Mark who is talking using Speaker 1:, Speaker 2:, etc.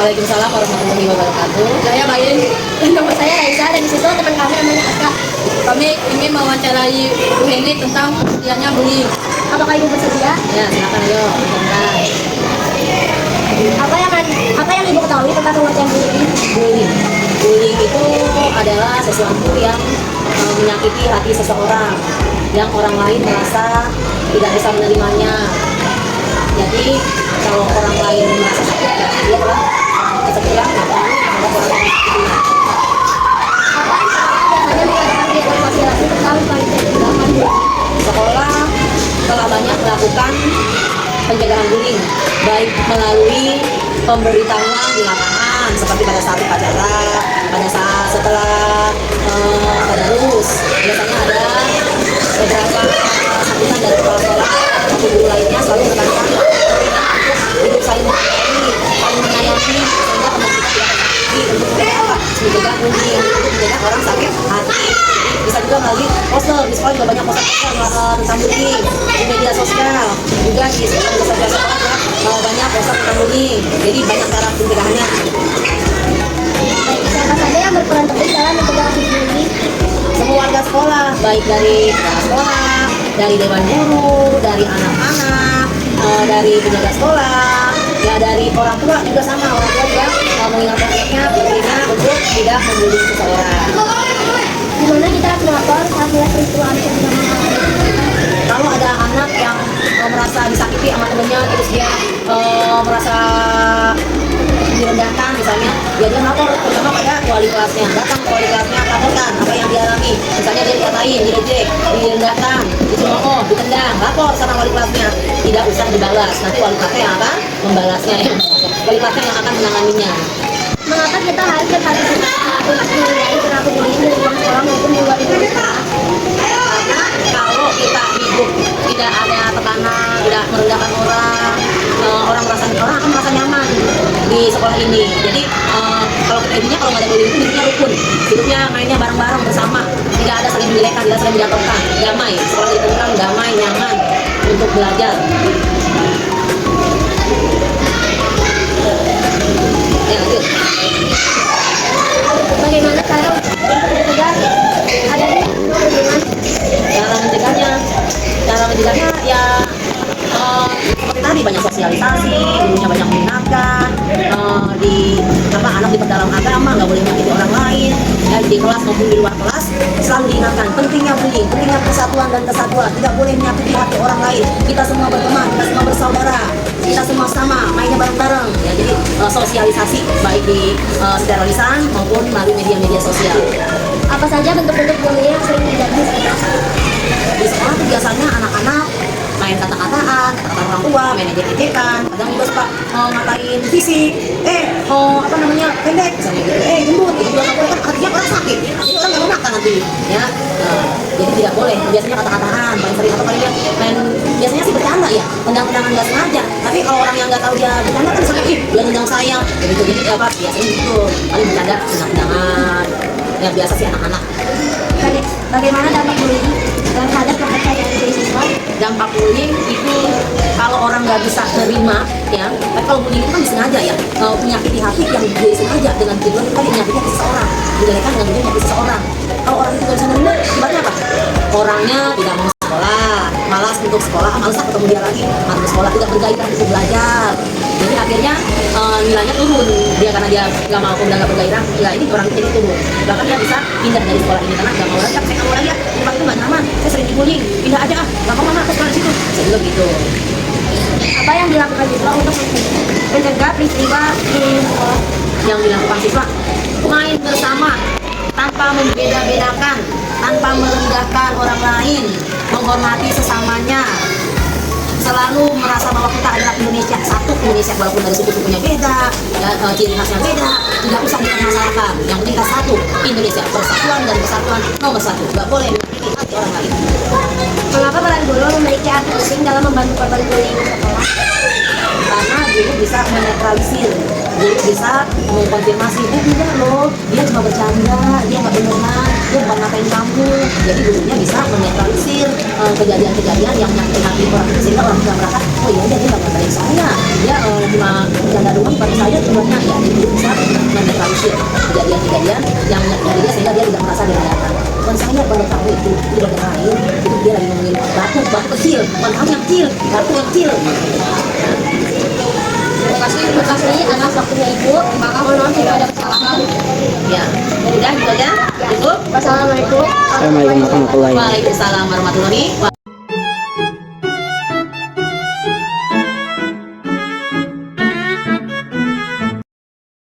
Speaker 1: Waalaikumsalam warahmatullahi wabarakatuh.
Speaker 2: Saya Bayin, nama saya Raisa dan di situ teman kami namanya Aska. Kami ingin mewawancarai Bu Hendy tentang kesediaannya bullying. Apakah ibu bersedia?
Speaker 1: Ya, silakan ayo, dengarkan.
Speaker 2: Apa yang ibu ketahui tentang pengertian bullying?
Speaker 1: Bullying. Bullying itu adalah sesuatu yang menyakiti hati seseorang, yang orang lain merasa tidak bisa menerimanya. Jadi kalau orang lain merasa sakit, ya dia adalah kesekian atau orang lain itu.
Speaker 2: Apa biasanya mengadakan kegiatan sosialisasi tentang tindakan bullying?
Speaker 1: Sekolah telah banyak melakukan pencegahan bullying, baik melalui pemberitahuan di lapangan seperti pada saat upacara, pada saat setelah tadarus. Biasanya ada beberapa sambutan dari kepala sekolah atau guru lainnya selalu menekankan hidup saling menghargai, saling menyayangi, sehingga teman kita tidak sakit untuk mencegah bullying, untuk mencegah orang sakit hati. Bisa juga melalui poster, di sekolah juga banyak poster-poster tentang bullying, di media sosial juga di sekolah banyak poster tentang bullying. Jadi banyak cara pencegahannya.
Speaker 2: Baik, siapa saja yang berperan penting dalam mencegah kasus bullying?
Speaker 1: Semua warga sekolah, baik dari kepala sekolah, dari dewan guru, dari anak-anak, dari penjaga sekolah, ya dari orang tua juga sama. Orang tua juga mengingatkan anaknya untuk tidak membuli seseorang.
Speaker 2: Gimana kita harus melapor saat melihat peristiwa yang tidak mengalami?
Speaker 1: Kalau ada anak yang merasa disakiti sama temennya, terus dia merasa direndahkan misalnya, ya dia lapor terutama pada wali kelasnya. Datang ke wali kelasnya, laporkan apa yang dialami. Misalnya dia dikatain, diejek, direndahkan, dicemooh, ditendang, lapor sama wali kelasnya. Tidak usah dibalas, nanti wali kelasnya yang akan membalasnya, wali kelasnya yang akan menanganinya.
Speaker 2: Mengapa kita harus berpartisipasi untuk menghindari perilaku bullying di lingkungan sekolah maupun di luar lingkungan sekolah?
Speaker 1: Karena kalau kita hidup tidak ada tekanan, tidak merendahkan orang, orang akan merasa nyaman di sekolah ini. Jadi kalau kita hidupnya, kalau nggak ada bullying itu hidupnya rukun, hidupnya mainnya bareng-bareng bersama, tidak ada saling menjelekkan, tidak saling menjatuhkan, damai, sekolah jadi tentram, damai, nyaman untuk belajar. Ya, lanjut.
Speaker 2: Bagaimana cara mencegah adanya hubungan?
Speaker 1: Cara mencegahnya ya seperti tadi, banyak sosialisasi, gurunya banyak mengingatkan, anak diperdalam agama, nggak boleh menyakiti orang lain, ya, di kelas maupun di luar kelas selalu diingatkan pentingnya bullying, pentingnya persatuan dan kesatuan, tidak boleh menyakiti hati orang lain. Kita semua berteman, kita semua bersaudara, kita semua sama, mainnya bareng-bareng. Ya, jadi sosialisasi baik di secara lisan maupun melalui media-media sosial.
Speaker 2: Apa saja bentuk-bentuk bullying yang sering terjadi di sekolah?
Speaker 1: Di sekolah tuh biasanya anak-anak main kata-kataan, kata orang tua, main ejek-ejekan, kadang juga suka ngatain fisik, apa namanya, pendek, misalnya gitu, gendut, itu juga nggak boleh, kan artinya orang sakit, jadi orang nggak mau makan nanti, ya, jadi tidak boleh. Biasanya kata-kataan, paling sering atau paling main, biasanya sih bercanda ya, tendang-tendangan nggak sengaja, tapi kalau orang yang nggak tahu dia bercanda kan sakit, dia nendang saya, begitu, jadi apa, biasanya gitu, paling bercanda, tendang-tendangan, ya biasa sih anak-anak.
Speaker 2: Bagaimana dampak bullying terhadap kepercayaan diri siswa?
Speaker 1: Dampak bullying itu kalau orang nggak bisa terima, ya, tapi kalau bullying itu kan disengaja ya, menyakiti hati yang disengaja dengan tujuan tadi menyakiti seseorang, menjelekan dengan tujuan menyakiti seseorang. Kalau orang itu nggak bisa menerima, akibatnya apa? Orangnya tidak mau sekolah, malas untuk sekolah, malas ketemu dia lagi, malas sekolah, tidak bergairah untuk belajar. Jadi akhirnya nilainya turun, dia karena dia nggak mau, udah nggak bergairah, ya ini orang jadi turun. Bahkan dia bisa pindah dari sekolah ini karena nggak mau lagi, saya nggak mau lagi ya, tempat itu nggak nyaman, saya sering dibullying, pindah aja nggak mau mama, aku sekolah di situ, saya juga gitu.
Speaker 2: Apa yang dilakukan siswa untuk mencegah peristiwa bullying sekolah?
Speaker 1: Yang dilakukan siswa, main bersama tanpa membeda-bedakan, tanpa merendahkan orang lain, menghormati sesamanya, selalu merasa bahwa kita adalah Indonesia, satu Indonesia, walaupun dari suku-sukunya beda, ya, ciri khasnya beda, tidak usah dipermasalahkan. Yang penting kita satu Indonesia, persatuan dan kesatuan nomor satu, nggak boleh menyakiti hati orang lain.
Speaker 2: Mengapa peran guru memiliki arti penting dalam membantu korban bullying di sekolah?
Speaker 1: Karena guru bisa menetralisir, guru bisa mengkonfirmasi, tidak loh, dia cuma bercanda, dia nggak beneran, dia bukan ngatain kamu. Jadi gurunya bisa menetralisir kejadian-kejadian yang menyakiti hati orang itu, sehingga orang bisa merasa, oh iya dia nggak ngatain saya, dia cuma bercanda doang pada saya sebenarnya. Ya, jadi guru bisa menetralisir kejadian-kejadian yang menyakiti dia, sehingga dia tidak merasa direnyahkan. Bukan saya, kalau kamu itu orang lain, itu dia lagi ngomongin batu kecil, bukan kamu yang kecil, batu yang kecil.
Speaker 2: Terima kasih atas waktunya Ibu. Maka mohon maaf jika ada kesalahan.
Speaker 1: Ya, udah gitu aja. Cukup.
Speaker 2: Wassalamualaikum
Speaker 3: Assalamualaikum warahmatullahi wabarakatuh.
Speaker 1: Waalaikumsalam warahmatullahi wabarakatuh.